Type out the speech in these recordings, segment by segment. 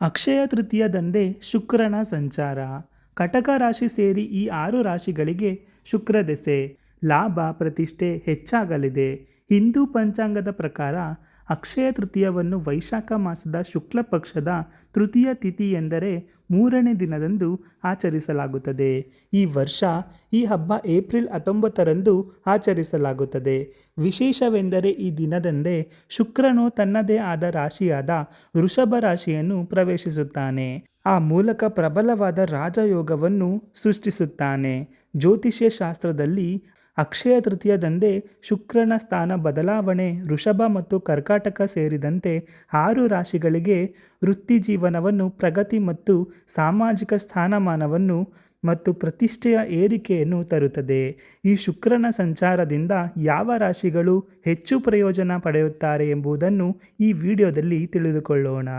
ಅಕ್ಷಯ ತೃತೀಯದಂದೇ ಶುಕ್ರನ ಸಂಚಾರ. ಕಟಕ ರಾಶಿ ಸೇರಿ ಈ 6 ರಾಶಿಗಳಿಗೆ ಶುಕ್ರ ದೆಸೆ. ಲಾಭ ಪ್ರತಿಷ್ಠೆ ಹೆಚ್ಚಾಗಲಿದೆ. ಹಿಂದೂ ಪಂಚಾಂಗದ ಪ್ರಕಾರ ಅಕ್ಷಯ ತೃತೀಯವನ್ನು ವೈಶಾಖ ಮಾಸದ ಶುಕ್ಲ ಪಕ್ಷದ ತೃತೀಯ ತಿಥಿ ಎಂದರೆ 3ನೇ ದಿನದಂದು ಆಚರಿಸಲಾಗುತ್ತದೆ. ಈ ವರ್ಷ ಈ ಹಬ್ಬ ಏಪ್ರಿಲ್ 19ರಂದು ಆಚರಿಸಲಾಗುತ್ತದೆ. ವಿಶೇಷವೆಂದರೆ ಈ ದಿನದಂದೇ ಶುಕ್ರನು ತನ್ನದೇ ಆದ ರಾಶಿಯಾದ ವೃಷಭ ರಾಶಿಯನ್ನು ಪ್ರವೇಶಿಸುತ್ತಾನೆ. ಆ ಮೂಲಕ ಪ್ರಬಲವಾದ ರಾಜಯೋಗವನ್ನು ಸೃಷ್ಟಿಸುತ್ತಾನೆ. ಜ್ಯೋತಿಷ್ಯ ಶಾಸ್ತ್ರದಲ್ಲಿ ಅಕ್ಷಯ ತೃತೀಯದಂದೇ ಶುಕ್ರನ ಸ್ಥಾನ ಬದಲಾವಣೆ ವೃಷಭ ಮತ್ತು ಕರ್ಕಾಟಕ ಸೇರಿದಂತೆ 6 ರಾಶಿಗಳಿಗೆ ವೃತ್ತಿ ಜೀವನವನ್ನು, ಪ್ರಗತಿ ಮತ್ತು ಸಾಮಾಜಿಕ ಸ್ಥಾನಮಾನವನ್ನು ಮತ್ತು ಪ್ರತಿಷ್ಠೆಯ ಏರಿಕೆಯನ್ನು ತರುತ್ತದೆ. ಈ ಶುಕ್ರನ ಸಂಚಾರದಿಂದ ಯಾವ ರಾಶಿಗಳು ಹೆಚ್ಚು ಪ್ರಯೋಜನ ಪಡೆಯುತ್ತಾರೆ ಎಂಬುದನ್ನು ಈ ವಿಡಿಯೋದಲ್ಲಿ ತಿಳಿದುಕೊಳ್ಳೋಣ.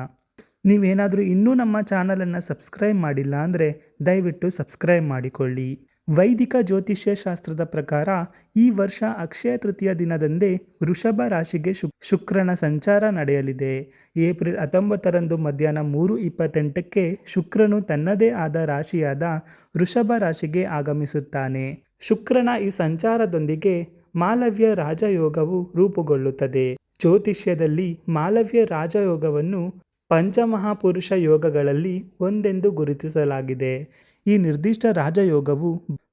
ನೀವೇನಾದರೂ ಇನ್ನೂ ನಮ್ಮ ಚಾನಲನ್ನು ಸಬ್ಸ್ಕ್ರೈಬ್ ಮಾಡಿಲ್ಲ ಅಂದರೆ ದಯವಿಟ್ಟು ಸಬ್ಸ್ಕ್ರೈಬ್ ಮಾಡಿಕೊಳ್ಳಿ. ವೈದಿಕ ಜ್ಯೋತಿಷ್ಯ ಶಾಸ್ತ್ರದ ಪ್ರಕಾರ ಈ ವರ್ಷ ಅಕ್ಷಯ ತೃತೀಯ ದಿನದಂದೇ ವೃಷಭ ರಾಶಿಗೆ ಶುಕ್ರನ ಸಂಚಾರ ನಡೆಯಲಿದೆ. ಏಪ್ರಿಲ್ 19ರಂದು ಮಧ್ಯಾಹ್ನ 3:28ಕ್ಕೆ ಶುಕ್ರನು ತನ್ನದೇ ಆದ ರಾಶಿಯಾದ ವೃಷಭ ರಾಶಿಗೆ ಆಗಮಿಸುತ್ತಾನೆ. ಶುಕ್ರನ ಈ ಸಂಚಾರದೊಂದಿಗೆ ಮಾಲವ್ಯ ರಾಜಯೋಗವು ರೂಪುಗೊಳ್ಳುತ್ತದೆ. ಜ್ಯೋತಿಷ್ಯದಲ್ಲಿ ಮಾಲವ್ಯ ರಾಜಯೋಗವನ್ನು ಪಂಚಮಹಾಪುರುಷ ಯೋಗಗಳಲ್ಲಿ ಒಂದೆಂದು ಗುರುತಿಸಲಾಗಿದೆ. ಈ ನಿರ್ದಿಷ್ಟ ರಾಜಯೋಗವು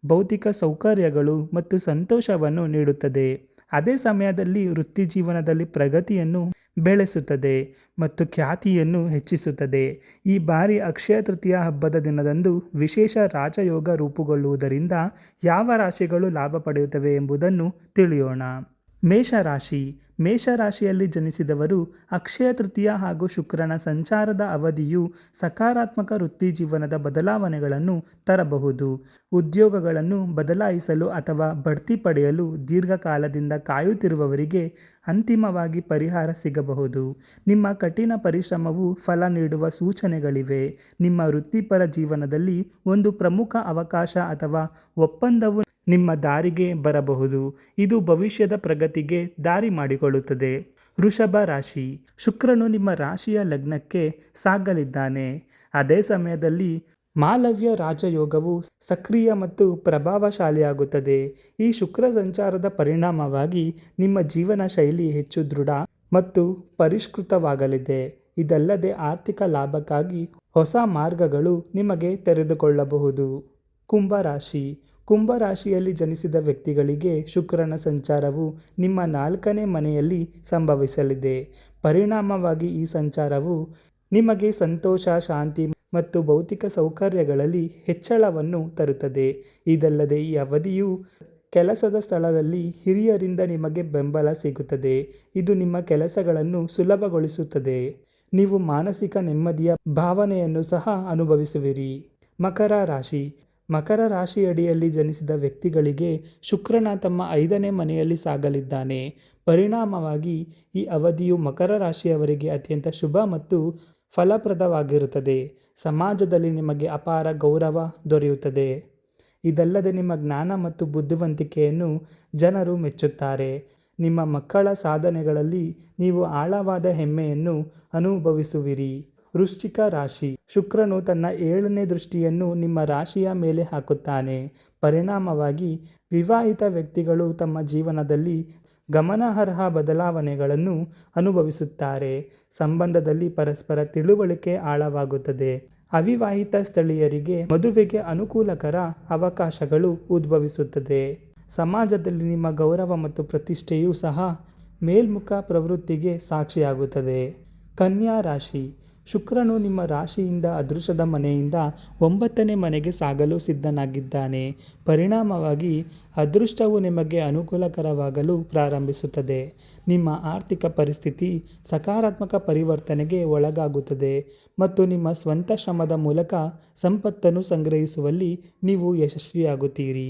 ಭೌತಿಕ ಸೌಕರ್ಯಗಳು ಮತ್ತು ಸಂತೋಷವನ್ನು ನೀಡುತ್ತದೆ. ಅದೇ ಸಮಯದಲ್ಲಿ ವೃತ್ತಿ ಜೀವನದಲ್ಲಿ ಪ್ರಗತಿಯನ್ನು ಬೆಳೆಸುತ್ತದೆ ಮತ್ತು ಖ್ಯಾತಿಯನ್ನು ಹೆಚ್ಚಿಸುತ್ತದೆ. ಈ ಬಾರಿ ಅಕ್ಷಯ ತೃತೀಯ ಹಬ್ಬದ ದಿನದಂದು ವಿಶೇಷ ರಾಜಯೋಗ ರೂಪುಗೊಳ್ಳುವುದರಿಂದ ಯಾವ ರಾಶಿಗಳು ಲಾಭ ಪಡೆಯುತ್ತವೆ ಎಂಬುದನ್ನು ತಿಳಿಯೋಣ. ಮೇಷರಾಶಿ. ಮೇಷರಾಶಿಯಲ್ಲಿ ಜನಿಸಿದವರು ಅಕ್ಷಯ ತೃತೀಯ ಹಾಗೂ ಶುಕ್ರನ ಸಂಚಾರದ ಅವಧಿಯು ಸಕಾರಾತ್ಮಕ ವೃತ್ತಿ ಜೀವನದ ಬದಲಾವಣೆಗಳನ್ನು ತರಬಹುದು. ಉದ್ಯೋಗಗಳನ್ನು ಬದಲಾಯಿಸಲು ಅಥವಾ ಬಡ್ತಿ ಪಡೆಯಲು ದೀರ್ಘಕಾಲದಿಂದ ಕಾಯುತ್ತಿರುವವರಿಗೆ ಅಂತಿಮವಾಗಿ ಪರಿಹಾರ ಸಿಗಬಹುದು. ನಿಮ್ಮ ಕಠಿಣ ಪರಿಶ್ರಮವು ಫಲ ನೀಡುವ ಸೂಚನೆಗಳಿವೆ. ನಿಮ್ಮ ವೃತ್ತಿಪರ ಜೀವನದಲ್ಲಿ ಒಂದು ಪ್ರಮುಖ ಅವಕಾಶ ಅಥವಾ ಒಪ್ಪಂದವು ನಿಮ್ಮ ದಾರಿಗೆ ಬರಬಹುದು. ಇದು ಭವಿಷ್ಯದ ಪ್ರಗತಿಗೆ ದಾರಿ ಮಾಡಿಕೊಳ್ಳುತ್ತದೆ. ವೃಷಭ ರಾಶಿ. ಶುಕ್ರನು ನಿಮ್ಮ ರಾಶಿಯ ಲಗ್ನಕ್ಕೆ ಸಾಗಲಿದ್ದಾನೆ. ಅದೇ ಸಮಯದಲ್ಲಿ ಮಾಲವ್ಯ ರಾಜಯೋಗವು ಸಕ್ರಿಯ ಮತ್ತು ಪ್ರಭಾವಶಾಲಿಯಾಗುತ್ತದೆ. ಈ ಶುಕ್ರ ಸಂಚಾರದ ಪರಿಣಾಮವಾಗಿ ನಿಮ್ಮ ಜೀವನ ಶೈಲಿ ಹೆಚ್ಚು ದೃಢ ಮತ್ತು ಪರಿಷ್ಕೃತವಾಗಲಿದೆ. ಇದಲ್ಲದೆ ಆರ್ಥಿಕ ಲಾಭಕ್ಕಾಗಿ ಹೊಸ ಮಾರ್ಗಗಳು ನಿಮಗೆ ತೆರೆದುಕೊಳ್ಳಬಹುದು. ಕುಂಭರಾಶಿ. ಕುಂಭರಾಶಿಯಲ್ಲಿ ಜನಿಸಿದ ವ್ಯಕ್ತಿಗಳಿಗೆ ಶುಕ್ರನ ಸಂಚಾರವು ನಿಮ್ಮ 4ನೇ ಮನೆಯಲ್ಲಿ ಸಂಭವಿಸಲಿದೆ. ಪರಿಣಾಮವಾಗಿ ಈ ಸಂಚಾರವು ನಿಮಗೆ ಸಂತೋಷ, ಶಾಂತಿ ಮತ್ತು ಭೌತಿಕ ಸೌಕರ್ಯಗಳಲ್ಲಿ ಹೆಚ್ಚಳವನ್ನು ತರುತ್ತದೆ. ಇದಲ್ಲದೆ ಈ ಅವಧಿಯು ಕೆಲಸದ ಸ್ಥಳದಲ್ಲಿ ಹಿರಿಯರಿಂದ ನಿಮಗೆ ಬೆಂಬಲ ಸಿಗುತ್ತದೆ. ಇದು ನಿಮ್ಮ ಕೆಲಸಗಳನ್ನು ಸುಲಭಗೊಳಿಸುತ್ತದೆ. ನೀವು ಮಾನಸಿಕ ನೆಮ್ಮದಿಯ ಭಾವನೆಯನ್ನು ಸಹ ಅನುಭವಿಸುವಿರಿ. ಮಕರ ರಾಶಿ. ಮಕರ ರಾಶಿಯಡಿಯಲ್ಲಿ ಜನಿಸಿದ ವ್ಯಕ್ತಿಗಳಿಗೆ ಶುಕ್ರನ ತಮ್ಮ 5ನೇ ಮನೆಯಲ್ಲಿ ಸಾಗಲಿದ್ದಾನೆ. ಪರಿಣಾಮವಾಗಿ ಈ ಅವಧಿಯು ಮಕರ ರಾಶಿಯವರಿಗೆ ಅತ್ಯಂತ ಶುಭ ಮತ್ತು ಫಲಪ್ರದವಾಗಿರುತ್ತದೆ. ಸಮಾಜದಲ್ಲಿ ನಿಮಗೆ ಅಪಾರ ಗೌರವ ದೊರೆಯುತ್ತದೆ. ಇದಲ್ಲದೆ ನಿಮ್ಮ ಜ್ಞಾನ ಮತ್ತು ಬುದ್ಧಿವಂತಿಕೆಯನ್ನು ಜನರು ಮೆಚ್ಚುತ್ತಾರೆ. ನಿಮ್ಮ ಮಕ್ಕಳ ಸಾಧನೆಗಳಲ್ಲಿ ನೀವು ಆಳವಾದ ಹೆಮ್ಮೆಯನ್ನು ಅನುಭವಿಸುವಿರಿ. ವೃಶ್ಚಿಕ ರಾಶಿ. ಶುಕ್ರನು ತನ್ನ 7ನೇ ದೃಷ್ಟಿಯನ್ನು ನಿಮ್ಮ ರಾಶಿಯ ಮೇಲೆ ಹಾಕುತ್ತಾನೆ. ಪರಿಣಾಮವಾಗಿ ವಿವಾಹಿತ ವ್ಯಕ್ತಿಗಳು ತಮ್ಮ ಜೀವನದಲ್ಲಿ ಗಮನಾರ್ಹ ಬದಲಾವಣೆಗಳನ್ನು ಅನುಭವಿಸುತ್ತಾರೆ. ಸಂಬಂಧದಲ್ಲಿ ಪರಸ್ಪರ ತಿಳುವಳಿಕೆ ಆಳವಾಗುತ್ತದೆ. ಅವಿವಾಹಿತ ಸ್ಥಳೀಯರಿಗೆ ಮದುವೆಗೆ ಅನುಕೂಲಕರ ಅವಕಾಶಗಳು ಉದ್ಭವಿಸುತ್ತದೆ. ಸಮಾಜದಲ್ಲಿ ನಿಮ್ಮ ಗೌರವ ಮತ್ತು ಪ್ರತಿಷ್ಠೆಯೂ ಸಹ ಮೇಲ್ಮುಖ ಪ್ರವೃತ್ತಿಗೆ ಸಾಕ್ಷಿಯಾಗುತ್ತದೆ. ಕನ್ಯಾ ರಾಶಿ. ಶುಕ್ರನು ನಿಮ್ಮ ರಾಶಿಯಿಂದ ಅದೃಷ್ಟದ ಮನೆಯಿಂದ 9ನೇ ಮನೆಗೆ ಸಾಗಲು ಸಿದ್ಧನಾಗಿದ್ದಾನೆ. ಪರಿಣಾಮವಾಗಿ ಅದೃಷ್ಟವು ನಿಮಗೆ ಅನುಕೂಲಕರವಾಗಲು ಪ್ರಾರಂಭಿಸುತ್ತದೆ. ನಿಮ್ಮ ಆರ್ಥಿಕ ಪರಿಸ್ಥಿತಿ ಸಕಾರಾತ್ಮಕ ಪರಿವರ್ತನೆಗೆ ಒಳಗಾಗುತ್ತದೆ ಮತ್ತು ನಿಮ್ಮ ಸ್ವಂತ ಶ್ರಮದ ಮೂಲಕ ಸಂಪತ್ತನ್ನು ಸಂಗ್ರಹಿಸುವಲ್ಲಿ ನೀವು ಯಶಸ್ವಿಯಾಗುತ್ತೀರಿ.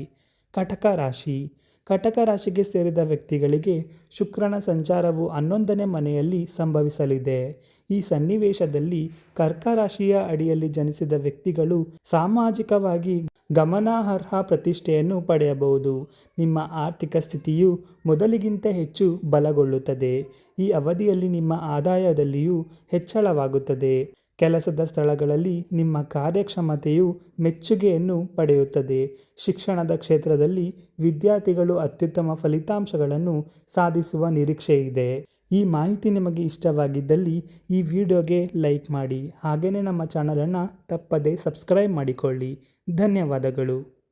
ಕಟಕ ರಾಶಿ. ಕಟಕ ರಾಶಿಗೆ ಸೇರಿದ ವ್ಯಕ್ತಿಗಳಿಗೆ ಶುಕ್ರನ ಸಂಚಾರವು 11ನೇ ಮನೆಯಲ್ಲಿ ಸಂಭವಿಸಲಿದೆ. ಈ ಸನ್ನಿವೇಶದಲ್ಲಿ ಕರ್ಕ ರಾಶಿಯ ಅಡಿಯಲ್ಲಿ ಜನಿಸಿದ ವ್ಯಕ್ತಿಗಳು ಸಾಮಾಜಿಕವಾಗಿ ಗಮನಾರ್ಹ ಪ್ರತಿಷ್ಠೆಯನ್ನು ಪಡೆಯಬಹುದು. ನಿಮ್ಮ ಆರ್ಥಿಕ ಸ್ಥಿತಿಯು ಮೊದಲಿಗಿಂತ ಹೆಚ್ಚು ಬಲಗೊಳ್ಳುತ್ತದೆ. ಈ ಅವಧಿಯಲ್ಲಿ ನಿಮ್ಮ ಆದಾಯದಲ್ಲಿಯೂ ಹೆಚ್ಚಳವಾಗುತ್ತದೆ. ಕೆಲಸದ ಸ್ಥಳಗಳಲ್ಲಿ ನಿಮ್ಮ ಕಾರ್ಯಕ್ಷಮತೆಯು ಮೆಚ್ಚುಗೆಯನ್ನು ಪಡೆಯುತ್ತದೆ. ಶಿಕ್ಷಣದ ಕ್ಷೇತ್ರದಲ್ಲಿ ವಿದ್ಯಾರ್ಥಿಗಳು ಅತ್ಯುತ್ತಮ ಫಲಿತಾಂಶಗಳನ್ನು ಸಾಧಿಸುವ ನಿರೀಕ್ಷೆ ಇದೆ. ಈ ಮಾಹಿತಿ ನಿಮಗೆ ಇಷ್ಟವಾಗಿದ್ದಲ್ಲಿ ಈ ವಿಡಿಯೋಗೆ ಲೈಕ್ ಮಾಡಿ. ಹಾಗೆಯೇ ನಮ್ಮ ಚಾನಲನ್ನು ತಪ್ಪದೇ ಸಬ್ಸ್ಕ್ರೈಬ್ ಮಾಡಿಕೊಳ್ಳಿ. ಧನ್ಯವಾದಗಳು.